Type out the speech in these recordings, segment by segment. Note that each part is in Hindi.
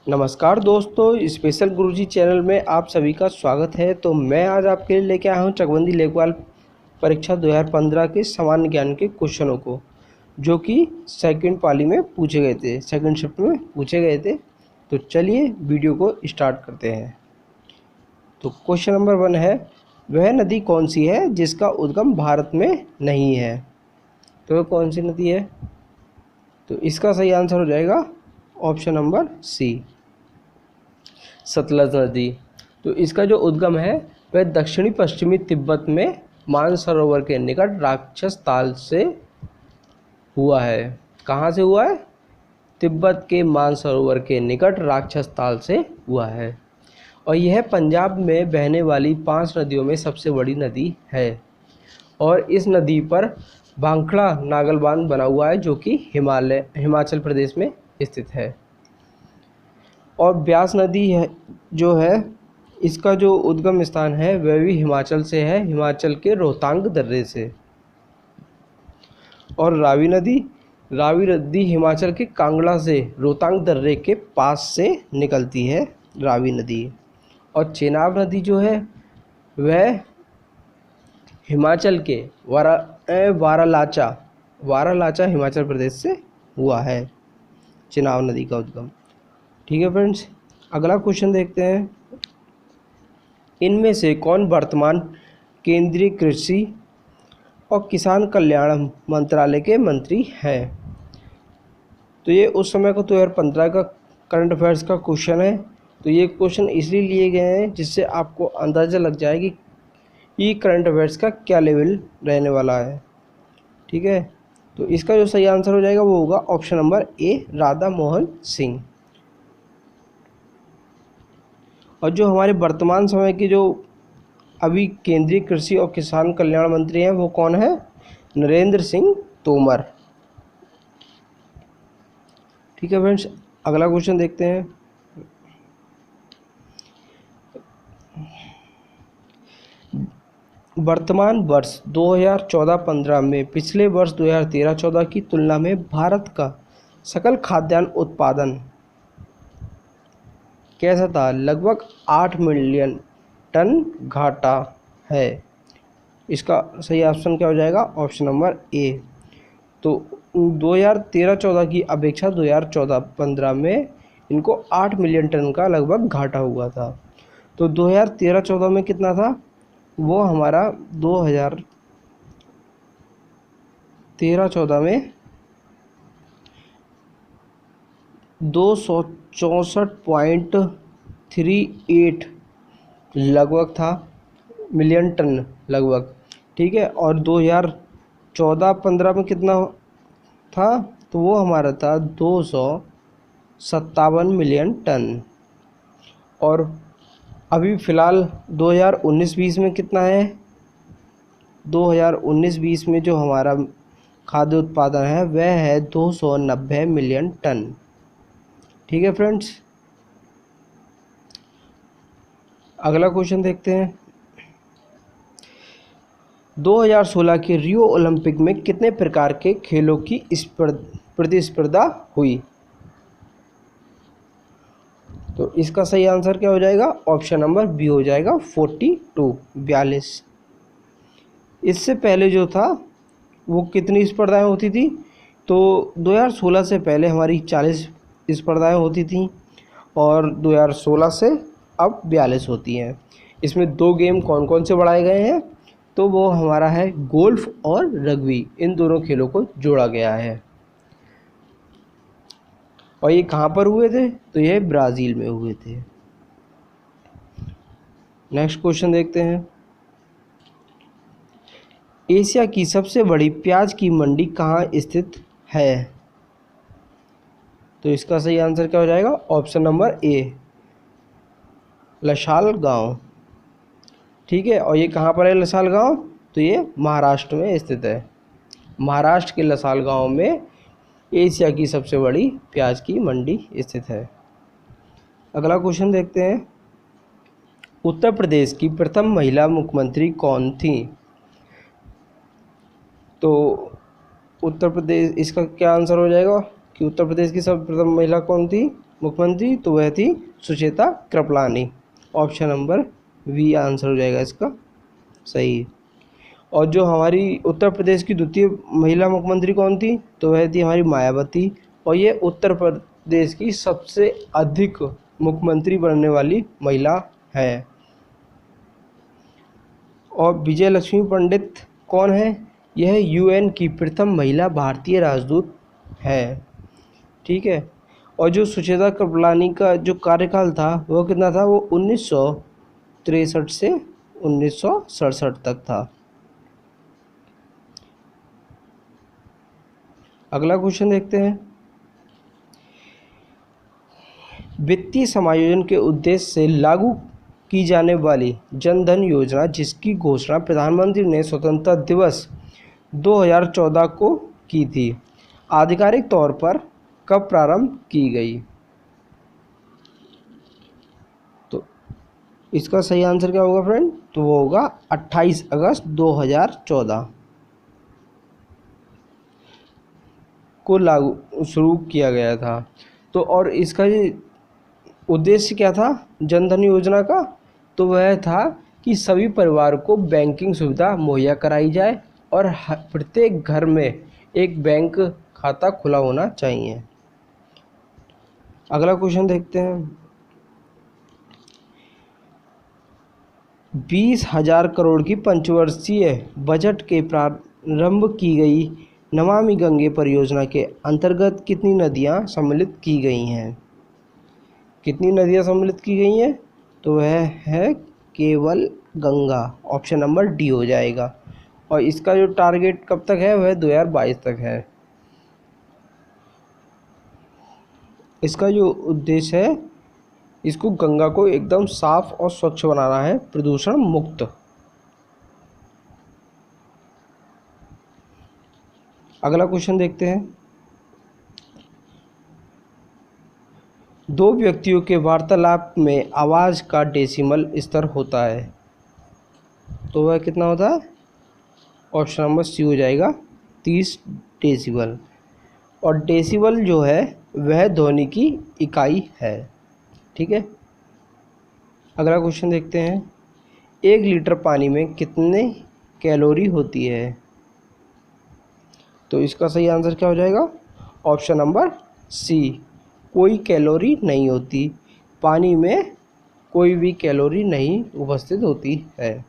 नमस्कार दोस्तों, स्पेशल गुरुजी चैनल में आप सभी का स्वागत है। तो मैं आज आपके लिए लेके आया हूँ चकबंदी लेखपाल परीक्षा 2015 के सामान्य ज्ञान के क्वेश्चनों को, जो कि सेकंड पाली में पूछे गए थे, सेकंड शिफ्ट में पूछे गए थे। तो चलिए वीडियो को स्टार्ट करते हैं। तो क्वेश्चन नंबर 1 है, वह नदी कौन सी है जिसका उद्गम भारत में नहीं है? तो वह कौन सी नदी है? तो इसका सही आंसर हो जाएगा ऑप्शन नंबर सी, सतलज नदी। तो इसका जो उद्गम है वह दक्षिणी पश्चिमी तिब्बत में मानसरोवर के निकट राक्षस ताल से हुआ है। कहाँ से हुआ है? तिब्बत के मानसरोवर के निकट राक्षस ताल से हुआ है। और यह पंजाब में बहने वाली 5 नदियों में सबसे बड़ी नदी है। और इस नदी पर भांखड़ा नागल बांध बना हुआ है, जो कि हिमाचल प्रदेश में स्थित है। और ब्यास नदी है जो है, इसका जो उद्गम स्थान है वह भी हिमाचल से है, हिमाचल के रोहतांग दर्रे से। और रावी नदी हिमाचल के कांगड़ा से रोहतांग दर्रे के पास से निकलती है, रावी नदी। और चेनाब नदी जो है वह हिमाचल के वारालाचा हिमाचल प्रदेश से हुआ है, चेनाब नदी का उद्गम। ठीक है फ्रेंड्स, अगला क्वेश्चन देखते हैं। इनमें से कौन वर्तमान केंद्रीय कृषि और किसान कल्याण मंत्रालय के मंत्री हैं? तो ये उस समय का 2015 का करंट अफेयर्स का क्वेश्चन है। तो ये क्वेश्चन इसलिए लिए गए हैं जिससे आपको अंदाज़ा लग जाए कि ये करंट अफेयर्स का क्या लेवल रहने वाला है। ठीक है, तो इसका जो सही आंसर हो जाएगा वो होगा option number A, Radha Mohan Singh. और जो हमारे वर्तमान समय के जो अभी केंद्रीय कृषि और किसान कल्याण मंत्री हैं वो कौन है? नरेंद्र सिंह तोमर। ठीक है फ्रेंड्स, अगला क्वेश्चन देखते हैं। वर्तमान वर्ष 2014-15 में पिछले वर्ष 2013-14 की तुलना में भारत का सकल खाद्यान्न उत्पादन कैसा था? लगभग 8 मिलियन टन घाटा है। इसका सही ऑप्शन क्या हो जाएगा? Option number A. तो 2013-14 की अपेक्षा 2014-15 में इनको 8 मिलियन टन का लगभग घाटा हुआ था। तो 2013-14 में कितना था? वो हमारा 2013-14 में 264.38 लगभग था, मिलियन टन लगभग। ठीक है, और 2014-15 में कितना था? तो वो हमारा था 257 मिलियन टन। और अभी फ़िलहाल 2019-20 में कितना है? 2019-20 में जो हमारा खाद्य उत्पादन है वह है 290 मिलियन टन। ठीक है फ्रेंड्स, अगला क्वेश्चन देखते हैं। 2016 के रियो ओलंपिक में कितने प्रकार के खेलों की प्रतिस्पर्धा हुई? तो इसका सही आंसर क्या हो जाएगा? ऑप्शन नंबर बी हो जाएगा 42। इससे पहले जो था वो कितनी स्पर्धाएं होती थी? तो 2016 से पहले हमारी 40 स्पर्धाएं होती थी और 2016 से अब 42 होती हैं। इसमें 2 गेम कौन कौन से बढ़ाए गए हैं? तो वो हमारा है गोल्फ और रग्बी, इन दोनों खेलों को जोड़ा गया है। और ये कहाँ पर हुए थे? तो ये ब्राज़ील में हुए थे। नेक्स्ट क्वेश्चन देखते हैं। एशिया की सबसे बड़ी प्याज की मंडी कहाँ स्थित है? तो इसका सही आंसर क्या हो जाएगा? ऑप्शन नंबर ए, लसाल गांव। ठीक है, और ये कहाँ पर है लसाल गांव? तो ये महाराष्ट्र में स्थित है। महाराष्ट्र के लसाल गांव में एशिया की सबसे बड़ी प्याज की मंडी स्थित है। अगला क्वेश्चन देखते हैं। उत्तर प्रदेश की प्रथम महिला मुख्यमंत्री कौन थी? तो उत्तर प्रदेश, इसका क्या आंसर हो जाएगा कि उत्तर प्रदेश की सर्वप्रथम महिला कौन थी? मुख्यमंत्री, तो वह थी Sucheta Kripalani. Option number B answer हो जाएगा इसका सही। और जो हमारी उत्तर प्रदेश की द्वितीय महिला मुख्यमंत्री कौन थी, तो वह थी हमारी मायावती। और ये उत्तर प्रदेश की सबसे अधिक मुख्यमंत्री बनने वाली महिला है। और विजय लक्ष्मी पंडित कौन है, यह यूएन की प्रथम महिला भारतीय राजदूत है। ठीक है। और जो सुचेता कृपलानी का जो कार्यकाल था वो कितना था, वो 1963 से 1967 तक था। अगला क्वेश्चन देखते हैं। वित्तीय समायोजन के उद्देश्य से लागू की जाने वाली जन धन योजना, जिसकी घोषणा प्रधानमंत्री ने स्वतंत्रता दिवस 2014 को की थी, आधिकारिक तौर पर कब प्रारंभ की गई? तो इसका सही आंसर क्या होगा फ्रेंड, तो वो होगा 28 अगस्त 2014 को लागू शुरू किया गया था। तो और इसका ये उद्देश्य क्या था जनधन योजना का, तो वह था कि सभी परिवार को बैंकिंग सुविधा मुहैया कराई जाए और प्रत्येक घर में एक बैंक खाता खुला होना चाहिए। अगला क्वेश्चन देखते हैं। 20,000 करोड़ की पंचवर्षीय बजट के प्रारंभ की गई नमामि गंगे परियोजना के अंतर्गत कितनी नदियां सम्मिलित की गई हैं? कितनी नदियां सम्मिलित की गई हैं, तो वह है केवल गंगा। ऑप्शन नंबर डी हो जाएगा। और इसका जो टारगेट कब तक है, वह 2022 तक है। इसका जो उद्देश्य है, इसको गंगा को एकदम साफ और स्वच्छ बनाना है, प्रदूषण मुक्त। अगला क्वेश्चन देखते हैं। दो व्यक्तियों के वार्तालाप में आवाज़ का डेसिमल स्तर होता है, तो वह कितना होता है? ऑप्शन नंबर सी हो जाएगा 30 डेसिबल। और डेसिबल जो है वह ध्वनि की इकाई है। ठीक है। अगला क्वेश्चन देखते हैं। 1 लीटर पानी में कितने कैलोरी होती है, तो इसका सही आंसर क्या हो जाएगा? ऑप्शन नंबर सी, कोई कैलोरी नहीं होती। पानी में कोई भी कैलोरी नहीं उपस्थित होती है।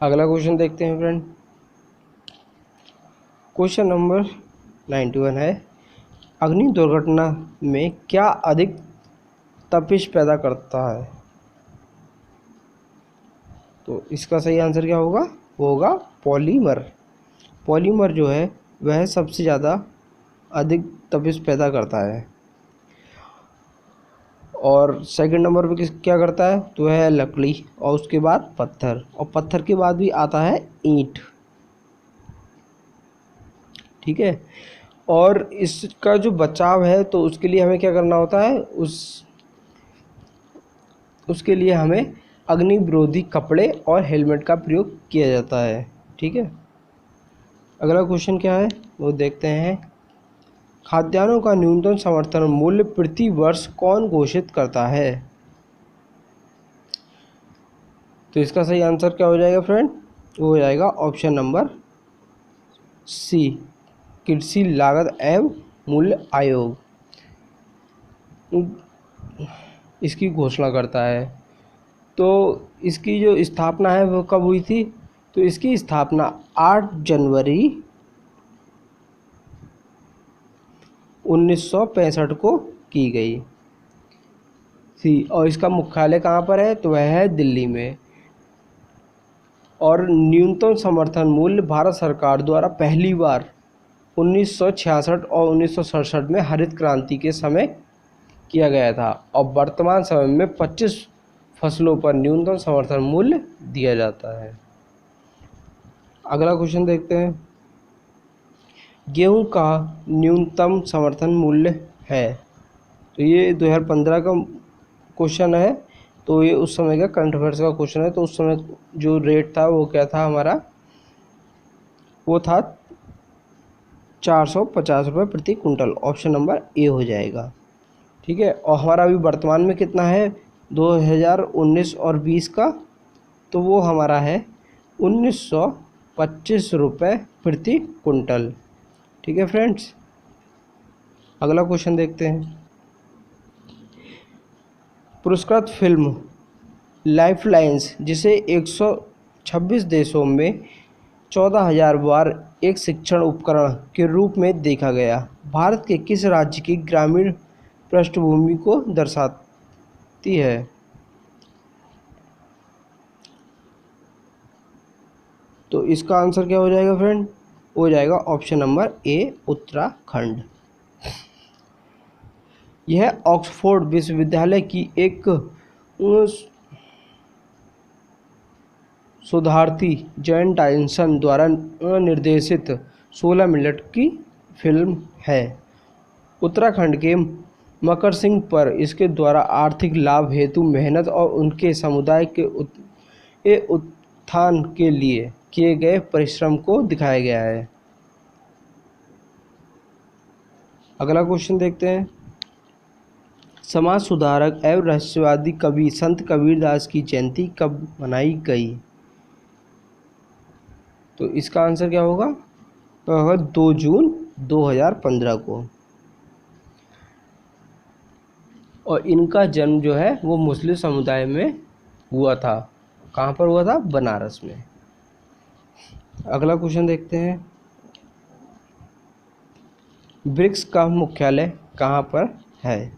अगला क्वेश्चन देखते हैं फ्रेंड। क्वेश्चन नंबर 91 है, अग्नि दुर्घटना में क्या अधिक तपिश पैदा करता है? तो इसका सही आंसर क्या होगा? वो होगा पॉलीमर। पॉलीमर जो है वह सबसे ज़्यादा अधिक तपिश पैदा करता है। और सेकंड नंबर पे क्या करता है, तो वह है लकड़ी, और उसके बाद पत्थर, और पत्थर के बाद भी आता है ईंट। ठीक है। और इसका जो बचाव है, तो उसके लिए हमें क्या करना होता है, उसके लिए हमें अग्नि विरोधी कपड़े और हेलमेट का प्रयोग किया जाता है। ठीक है। अगला क्वेश्चन क्या है वो देखते हैं। खाद्यान्नों का न्यूनतम समर्थन मूल्य प्रति वर्ष कौन घोषित करता है? तो इसका सही आंसर क्या हो जाएगा फ्रेंड? वो हो जाएगा ऑप्शन नंबर सी, कृषि लागत एवं मूल्य आयोग इसकी घोषणा करता है। तो इसकी जो स्थापना है वो कब हुई थी, तो इसकी स्थापना 8 जनवरी 1965 को की गई थी। और इसका मुख्यालय कहाँ पर है, तो वह है दिल्ली में। और न्यूनतम समर्थन मूल्य भारत सरकार द्वारा पहली बार 1966 और 1967 में हरित क्रांति के समय किया गया था। और वर्तमान समय में 25 फसलों पर न्यूनतम समर्थन मूल्य दिया जाता है। अगला क्वेश्चन देखते हैं। गेहूं का न्यूनतम समर्थन मूल्य है, तो ये 2015 का क्वेश्चन है। तो ये उस समय का करंट अफेयर्स का क्वेश्चन है। तो उस समय जो रेट था वो क्या था हमारा, वो था 450 रुपये प्रति कुंटल, ऑप्शन नंबर ए हो जाएगा। ठीक है, और हमारा अभी वर्तमान में कितना है 2019 और 20 का, तो वो हमारा है 1925 रुपये प्रति कुंटल। ठीक है फ्रेंड्स, अगला क्वेश्चन देखते हैं। पुरस्कृत फिल्म लाइफलाइंस, जिसे 126 देशों में 14,000 बार एक शिक्षण उपकरण के रूप में देखा गया, भारत के किस राज्य की ग्रामीण पृष्ठभूमि को दर्शाती है? तो इसका आंसर क्या हो जाएगा फ्रेंड? हो जाएगा ऑप्शन नंबर ए, उत्तराखंड। यह ऑक्सफोर्ड विश्वविद्यालय की एक शोधार्थी जैन टाइसन द्वारा निर्देशित 16 मिनट की फिल्म है। उत्तराखंड के मकर सिंह पर इसके द्वारा आर्थिक लाभ हेतु मेहनत और उनके समुदाय के उत्थान के लिए किए गए परिश्रम को दिखाया गया है। अगला क्वेश्चन देखते हैं। समाज सुधारक एवं रहस्यवादी कवि संत कबीरदास की जयंती कब मनाई गई? तो इसका आंसर क्या होगा? तो होगा 2 जून 2015 को। और इनका जन्म जो है वो मुस्लिम समुदाय में हुआ था। कहाँ पर हुआ था? बनारस में। अगला क्वेश्चन देखते हैं। ब्रिक्स का मुख्यालय कहाँ पर है?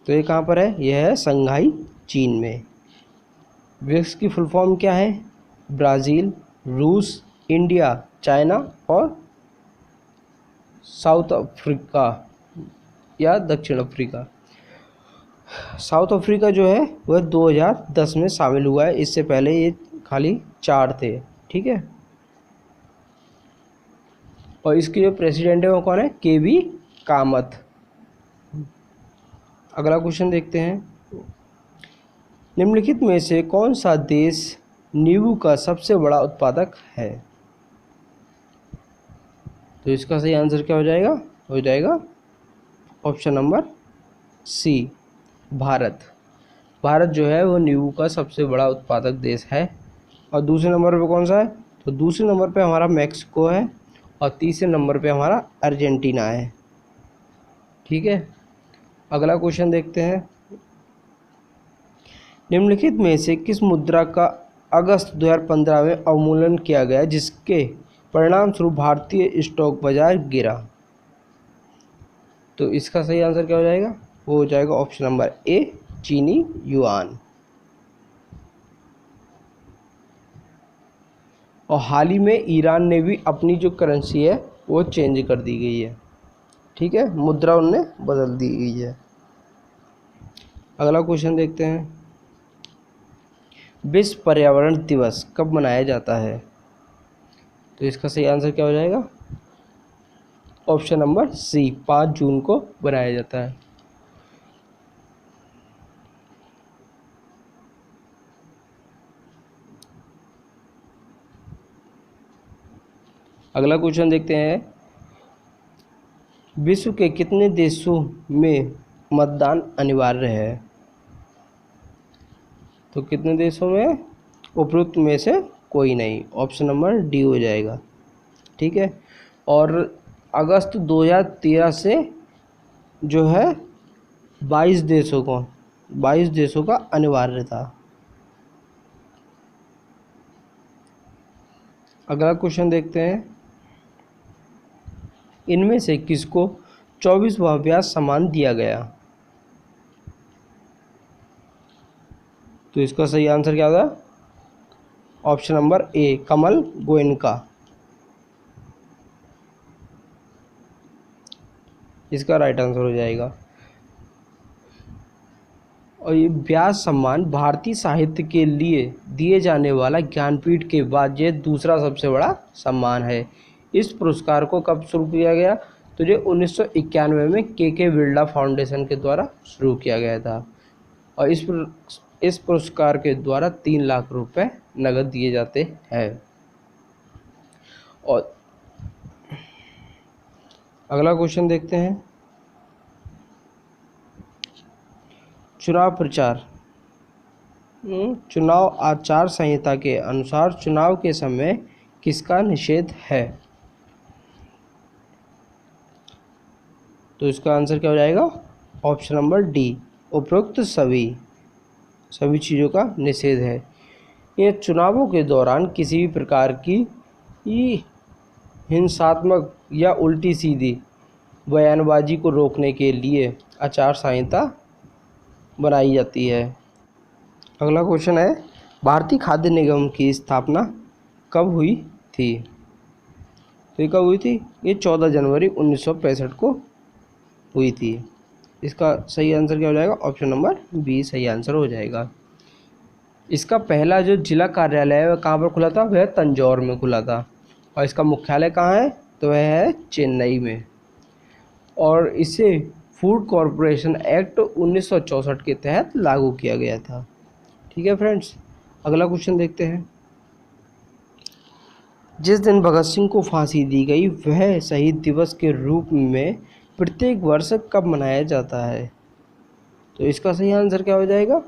तो ये कहाँ पर है? यह है शंघाई, चीन में। ब्रिक्स की फुल फॉर्म क्या है? ब्राज़ील, रूस, इंडिया, चाइना और साउथ अफ्रीका या दक्षिण अफ्रीका। साउथ अफ्रीका जो है वह 2010 में शामिल हुआ है, इससे पहले ये खाली 4 थे। ठीक है, और इसके जो प्रेसिडेंट है वो कौन है? केवी कामत। अगला क्वेश्चन देखते हैं। निम्नलिखित में से कौन सा देश नींबू का सबसे बड़ा उत्पादक है? तो इसका सही आंसर क्या हो जाएगा? हो जाएगा option number C, Bharat. Bharat जो है वो नींबू का सबसे बड़ा उत्पादक देश है। और दूसरे नंबर पे कौन सा है? तो दूसरे नंबर पे हमारा मैक्सिको है और तीसरे नंबर पे हमारा अर्जेंटीना है। ठीक है, अगला क्वेश्चन देखते हैं। निम्नलिखित में से किस मुद्रा का अगस्त 2015 में अवमूल्यन किया गया जिसके परिणाम स्वरूप भारतीय स्टॉक बाजार गिरा? तो इसका सही आंसर क्या हो जाएगा? वो हो जाएगा ऑप्शन नंबर ए, चीनी युआन। और हाल ही में ईरान ने भी अपनी जो करेंसी है वो चेंज कर दी गई है। ठीक है, मुद्रा उनने बदल दी गई है। अगला क्वेश्चन देखते हैं। विश्व पर्यावरण दिवस कब मनाया जाता है? तो इसका सही आंसर क्या हो जाएगा? ऑप्शन नंबर सी, 5 जून को बनाया जाता है। अगला क्वेश्चन देखते हैं। विश्व के कितने देशों में मतदान अनिवार्य है? तो कितने देशों में? उपरोक्त में से कोई नहीं, ऑप्शन नंबर डी हो जाएगा। ठीक है, और अगस्त 2013 से जो है 22 देशों का अनिवार्य था। अगला क्वेश्चन देखते हैं। इनमें से किसको 24वां व्यास सम्मान दिया गया? तो इसका सही आंसर क्या होगा? ऑप्शन नंबर ए, कमल गोयनका। इसका राइट आंसर हो जाएगा। और ये व्यास सम्मान भारतीय साहित्य के लिए दिए जाने वाला ज्ञानपीठ के बाद ये दूसरा सबसे बड़ा सम्मान है। इस पुरस्कार को कब शुरू किया गया? तो ये 1991 में के बिरला फाउंडेशन के द्वारा शुरू किया गया था। और इस पुरस्कार के द्वारा 3 लाख रुपए नगद दिए जाते हैं। और अगला क्वेश्चन देखते हैं। चुनाव प्रचार। चुनाव आचार संहिता के अनुसार चुनाव के समय किसका निषेध है? तो इसका आंसर क्या हो जाएगा? ऑप्शन नंबर डी, उपरोक्त सभी चीज़ों का निषेध है। ये चुनावों के दौरान किसी भी प्रकार की हिंसात्मक या उल्टी सीधी बयानबाजी को रोकने के लिए आचार संहिता बनाई जाती है। अगला क्वेश्चन है, भारतीय खाद्य निगम की स्थापना कब हुई थी? तो ये कब हुई थी? ये 14 जनवरी 1965 को हुई थी। इसका सही आंसर क्या हो जाएगा? ऑप्शन नंबर बी सही आंसर हो जाएगा। इसका पहला जो जिला कार्यालय है वह कहाँ पर खुला था? वह तंजौर में खुला था। और इसका मुख्यालय कहाँ है? तो वह है चेन्नई में। और इसे फूड कॉरपोरेशन एक्ट 1964 के तहत लागू किया गया था। ठीक है फ्रेंड्स, अगला क्वेश्चन देखते हैं। जिस दिन भगत सिंह को फांसी दी गई वह शहीद दिवस के रूप में प्रत्येक वर्ष कब मनाया जाता है? तो इसका सही आंसर क्या हो जाएगा?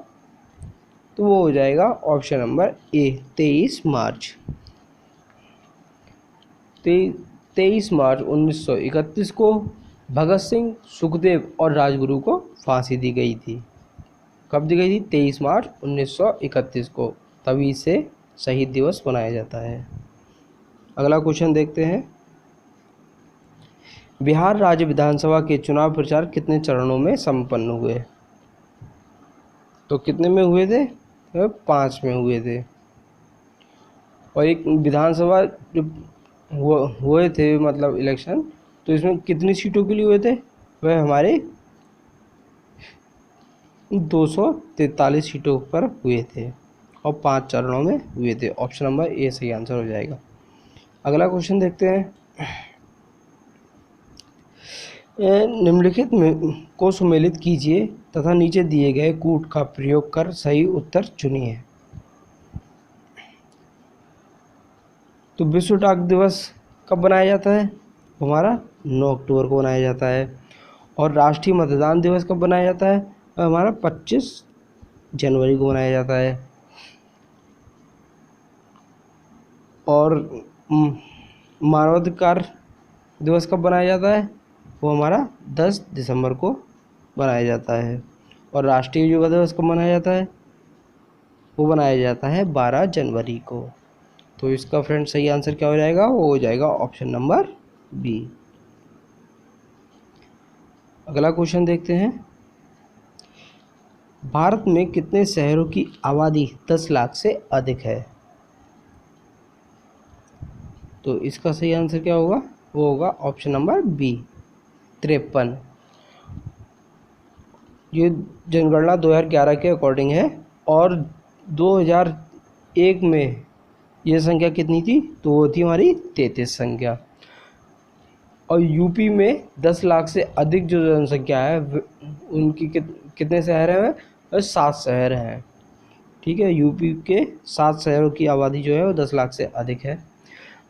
तो वो हो जाएगा ऑप्शन नंबर ए, 23 मार्च। 23 मार्च 1931 को भगत सिंह, सुखदेव और राजगुरु को फांसी दी गई थी। कब दी गई थी? 23 मार्च 1931 को। तभी से शहीद दिवस मनाया जाता है। अगला क्वेश्चन देखते हैं। बिहार राज्य विधानसभा के चुनाव प्रचार कितने चरणों में संपन्न हुए? तो कितने में हुए थे? 5 में हुए थे। और एक विधानसभा जो हुए थे मतलब इलेक्शन, तो इसमें कितनी सीटों के लिए हुए थे? वह हमारे 243 सीटों पर हुए थे और 5 चरणों में हुए थे। ऑप्शन नंबर ए सही आंसर हो जाएगा। अगला क्वेश्चन देखते हैं। निम्नलिखित को सुमेलित कीजिए तथा नीचे दिए गए कूट का प्रयोग कर सही उत्तर चुनिए। तो विश्व डाक दिवस कब बनाया जाता है? हमारा 9 अक्टूबर को बनाया जाता है। और राष्ट्रीय मतदान दिवस कब बनाया जाता है? हमारा 25 जनवरी को बनाया जाता है। और मानवाधिकार दिवस कब बनाया जाता है? वो हमारा 10 दिसंबर को बनाया जाता है। और राष्ट्रीय युवा दिवस कब मनाया जाता है? वो बनाया जाता है 12 जनवरी को। तो इसका फ्रेंड सही आंसर क्या हो जाएगा? वो हो जाएगा ऑप्शन नंबर बी। अगला क्वेश्चन देखते हैं। भारत में कितने शहरों की आबादी 10 लाख से अधिक है? तो इसका सही आंसर क्या होगा? वो होगा ऑप्शन नंबर बी, 53। ये जनगणना 2011 के अकॉर्डिंग है। और 2001 में ये संख्या कितनी थी? तो वो थी हमारी 33 संख्या। और यूपी में 10 लाख से अधिक जो जनसंख्या है उनकी कितने शहर हैं? 7 शहर हैं। ठीक है, यूपी के 7 शहरों की आबादी जो है वो 10 लाख से अधिक है।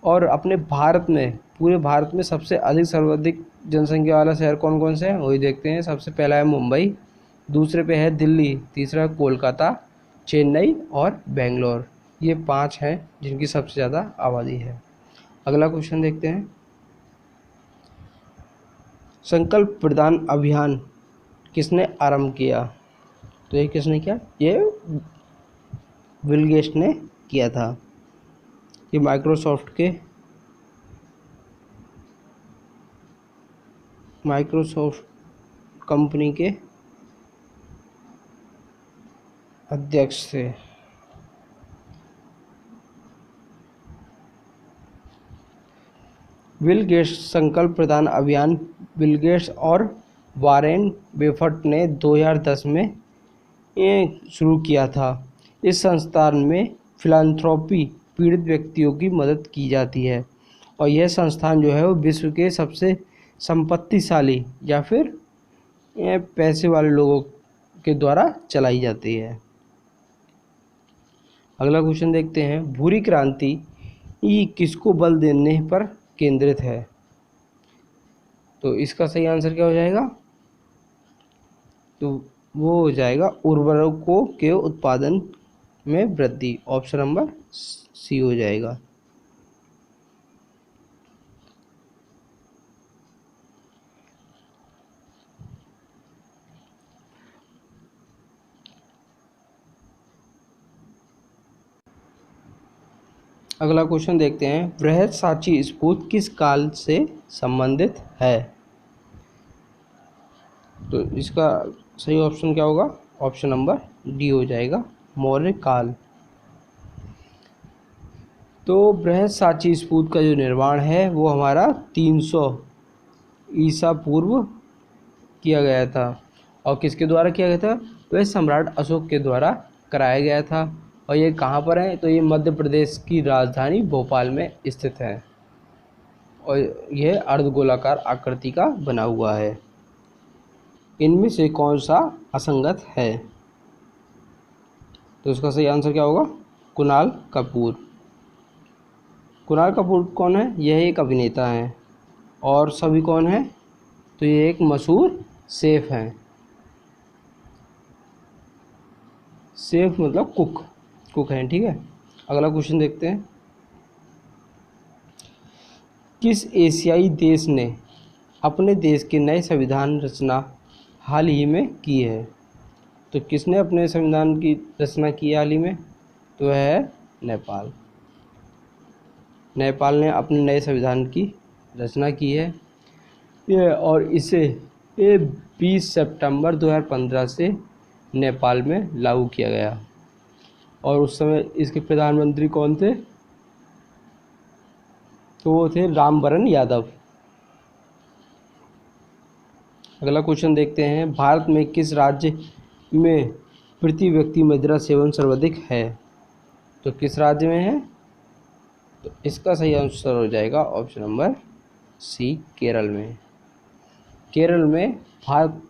और अपने भारत में, पूरे भारत में सबसे सर्वाधिक जनसंख्या वाला शहर कौन कौन से है वही देखते हैं। सबसे पहला है मुंबई, दूसरे पे है दिल्ली, तीसरा है कोलकाता, चेन्नई और बेंगलोर। ये 5 हैं जिनकी सबसे ज़्यादा आबादी है। अगला क्वेश्चन देखते हैं। संकल्प प्रदान अभियान किसने आरंभ किया? तो ये किसने किया? ये बिल गेट्स ने किया था। ये माइक्रोसॉफ्ट कंपनी के अध्यक्ष थे। बिल गेट्स संकल्प प्रदान अभियान बिल गेट्स और वारेन बफेट ने 2010 में शुरू किया था। इस संस्थान में फिलान्थ्रोपी पीड़ित व्यक्तियों की मदद की जाती है। और यह संस्थान जो है वो विश्व के सबसे संपत्तिशाली या फिर पैसे वाले लोगों के द्वारा चलाई जाती है। अगला क्वेश्चन देखते हैं। भूरी क्रांति किसको बल देने पर केंद्रित है? तो इसका सही आंसर क्या हो जाएगा? तो वो हो जाएगा उर्वरकों के उत्पादन में वृद्धि। ऑप्शन नंबर सी हो जाएगा। अगला क्वेश्चन देखते हैं, बृहस्साची स्फूर्त किस काल से संबंधित है? तो इसका सही ऑप्शन क्या होगा? ऑप्शन नंबर डी हो जाएगा, मौर्य काल। तो बृहस्साची स्फूर्त का जो निर्माण है वो हमारा 300 ईसा पूर्व किया गया था। और किसके द्वारा किया गया था? वह सम्राट अशोक के द्वारा कराया गया था। और ये कहाँ पर है? तो ये मध्य प्रदेश की राजधानी भोपाल में स्थित है और यह अर्धगोलाकार आकृति का बना हुआ है। इनमें से कौन सा असंगत है? तो इसका सही आंसर क्या होगा? कुणाल कपूर। कुणाल कपूर कौन है? यह एक अभिनेता हैं। और सभी कौन है? तो ये एक मशहूर शेफ हैं। शेफ मतलब कुक हैं, ठीक है। अगला क्वेश्चन देखते हैं, किस एशियाई देश ने अपने देश के नए संविधान रचना हाल ही में की है? तो किसने अपने संविधान की रचना की हाल ही में? तो वह है नेपाल। नेपाल ने अपने नए संविधान की रचना की है ये, और इसे 20 सितंबर 2015 से नेपाल में लागू किया गया। और उस समय इसके प्रधानमंत्री कौन थे? तो वो थे रामवरण यादव। अगला क्वेश्चन देखते हैं, भारत में किस राज्य में प्रति व्यक्ति मदिरा सेवन सर्वाधिक है? तो किस राज्य में है? तो इसका सही आंसर हो जाएगा ऑप्शन नंबर सी, केरल में। केरल में भारत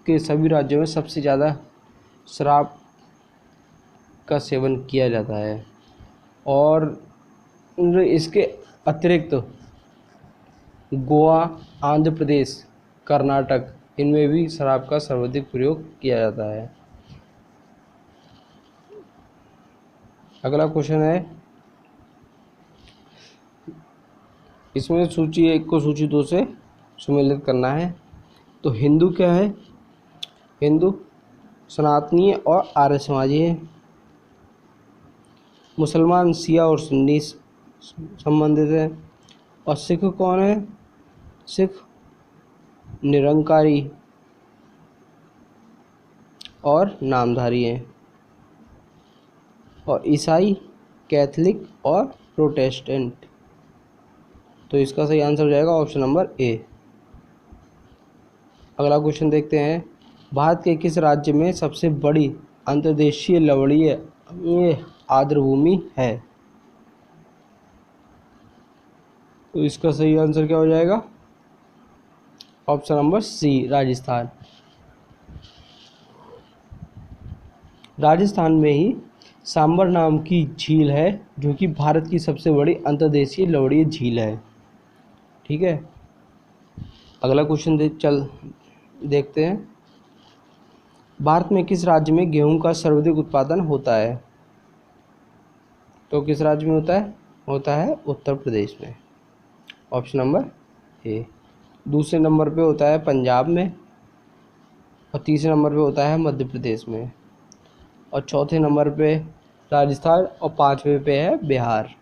के सभी राज्यों में सबसे ज़्यादा शराब का सेवन किया जाता है। और इसके अतिरिक्त गोवा, आंध्र प्रदेश, कर्नाटक, इनमें भी शराब का सर्वाधिक प्रयोग किया जाता है। अगला क्वेश्चन है, इसमें सूची 1 को सूची 2 से सम्मिलित करना है। तो हिंदू क्या है? हिंदू सनातनी और आर्य समाजी है। मुसलमान शिया और सुन्नी संबंधित है। और सिख कौन है? सिख निरंकारी और नामधारी हैं। और ईसाई कैथलिक और प्रोटेस्टेंट। तो इसका सही आंसर हो जाएगा ऑप्शन नंबर ए। अगला क्वेश्चन देखते हैं, भारत के किस राज्य में सबसे बड़ी अंतर्देशीय लवणीय आर्द्रभूमि है? तो इसका सही आंसर क्या हो जाएगा? Option number C, Rajasthan. Rajasthan में ही सांबर नाम की झील है जो कि भारत की सबसे बड़ी अंतर्देशीय लवणीय झील है, ठीक है। अगला क्वेश्चन देखते हैं, भारत में किस राज्य में गेहूं का सर्वाधिक उत्पादन होता है? तो किस राज्य में होता है? होता है उत्तर प्रदेश में। Option number A. दूसरे नंबर पे होता है पंजाब में, और तीसरे नंबर पे होता है मध्य प्रदेश में, और चौथे नंबर पे राजस्थान, और पांचवें पे है बिहार।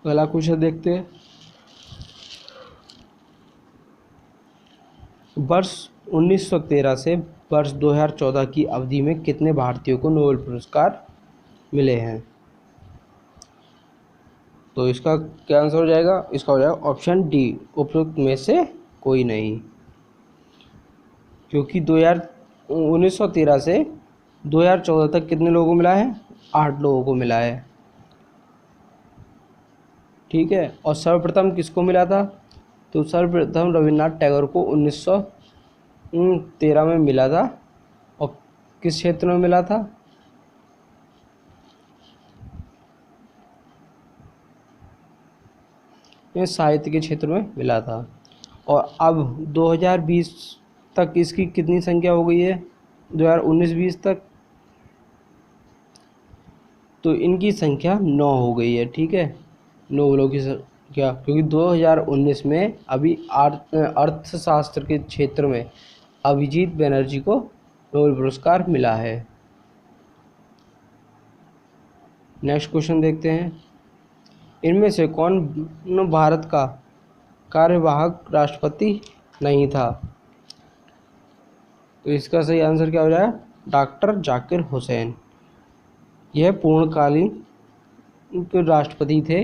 अगला क्वेश्चन देखते हैं, वर्ष 1913 से वर्ष 2014 की अवधि में कितने भारतीयों को नोबेल पुरस्कार मिले हैं? तो इसका क्या आंसर हो जाएगा? इसका हो जाएगा ऑप्शन डी, उपरोक्त में से कोई नहीं। क्योंकि 1913 से 2014 तक कितने लोगों को मिला है? 8 लोगों को मिला है, ठीक है। और सर्वप्रथम किसको मिला था? तो सर्वप्रथम रविन्द्रनाथ टैगोर को 1913 में मिला था। और किस क्षेत्र में मिला था? साहित्य के क्षेत्र में मिला था। और अब 2020 तक इसकी कितनी संख्या हो गई है, 2019-20 तक, तो इनकी संख्या 9 हो गई है। ठीक है, नोबेलों की संख्या, क्योंकि 2019 में अभी अर्थशास्त्र के क्षेत्र में अभिजीत बनर्जी को नोबेल पुरस्कार मिला है। नेक्स्ट क्वेश्चन देखते हैं, इनमें से कौन भारत का कार्यवाहक राष्ट्रपति नहीं था? तो इसका सही आंसर क्या हो जाएगा, डॉक्टर जाकिर हुसैन। यह पूर्णकालीन राष्ट्रपति थे,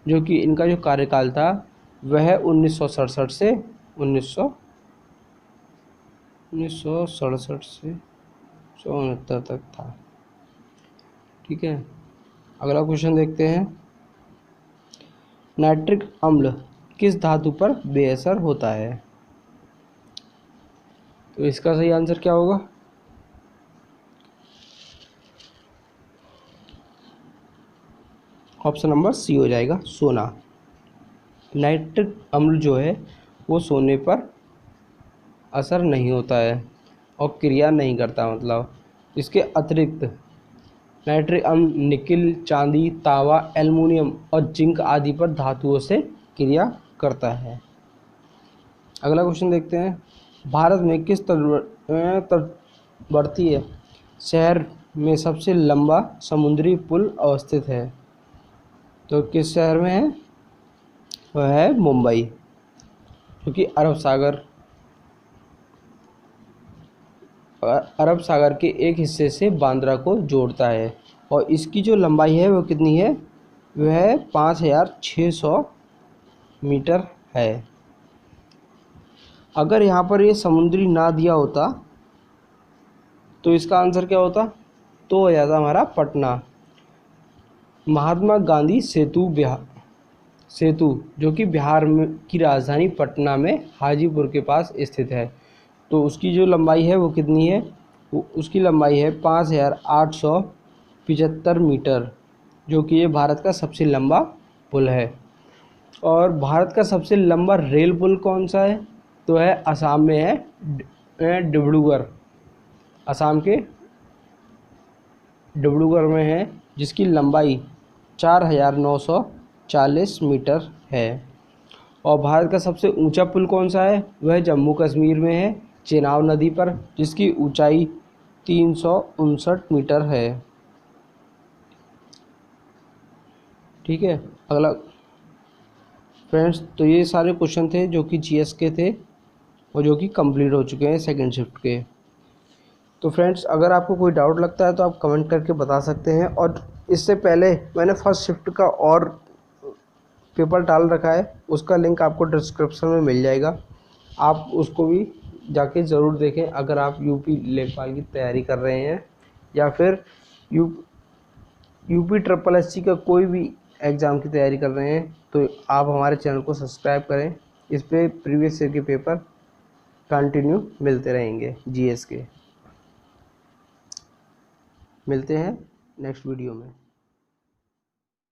जो कि इनका जो कार्यकाल था वह 1967 से 1969 तक था। ठीक है, अगला क्वेश्चन देखते हैं, नाइट्रिक अम्ल किस धातु पर बेअसर होता है? तो इसका सही आंसर क्या होगा, ऑप्शन नंबर सी हो जाएगा, सोना। नाइट्रिक अम्ल जो है वो सोने पर असर नहीं होता है और क्रिया नहीं करता। मतलब इसके अतिरिक्त नाइट्रिक अम्ल निकिल, चांदी, तांबा, एल्युमिनियम और जिंक आदि पर धातुओं से क्रिया करता है। अगला क्वेश्चन देखते हैं, भारत में किस तटवर्ती शहर में सबसे लंबा समुद्री पुल अवस्थित है? तो किस शहर में है, वह है मुंबई, क्योंकि अरब सागर के एक हिस्से से बांद्रा को जोड़ता है। और इसकी जो लंबाई है वो कितनी है, वह 5600 मीटर है। अगर यहाँ पर ये समुद्री ना दिया होता तो इसका आंसर क्या होता, तो हो जाता हमारा पटना। महात्मा गांधी सेतु जो कि बिहार में की राजधानी पटना में हाजीपुर के पास स्थित है, तो उसकी जो लंबाई है वो कितनी है, उसकी लंबाई है 5875 मीटर, जो कि ये भारत का सबसे लंबा पुल है। और भारत का सबसे लंबा रेल पुल कौन सा है, तो है असम में है डिब्रूगढ़, असम के डिब्रूगढ़ में है, जिसकी लंबाई 4940 मीटर है। और भारत का सबसे ऊंचा पुल कौन सा है, वह जम्मू कश्मीर में है, चेनाब नदी पर, जिसकी ऊंचाई 359 मीटर है। ठीक है, अगला फ्रेंड्स, तो ये सारे क्वेश्चन थे जो कि जीएस के थे और जो कि कंप्लीट हो चुके हैं सेकंड शिफ्ट के। तो फ्रेंड्स, अगर आपको कोई डाउट लगता है तो आप कमेंट करके बता सकते हैं। और इससे पहले मैंने फर्स्ट शिफ्ट का और पेपर डाल रखा है, उसका लिंक आपको डिस्क्रिप्शन में मिल जाएगा, आप उसको भी जाके ज़रूर देखें। अगर आप यूपी लेखपाल की तैयारी कर रहे हैं या फिर यूपी SSC का कोई भी एग्ज़ाम की तैयारी कर रहे हैं, तो आप हमारे चैनल को सब्सक्राइब करें। इस पर प्रीवियस ईयर के पेपर कंटिन्यू मिलते रहेंगे जीएस के। मिलते हैं नेक्स्ट वीडियो में।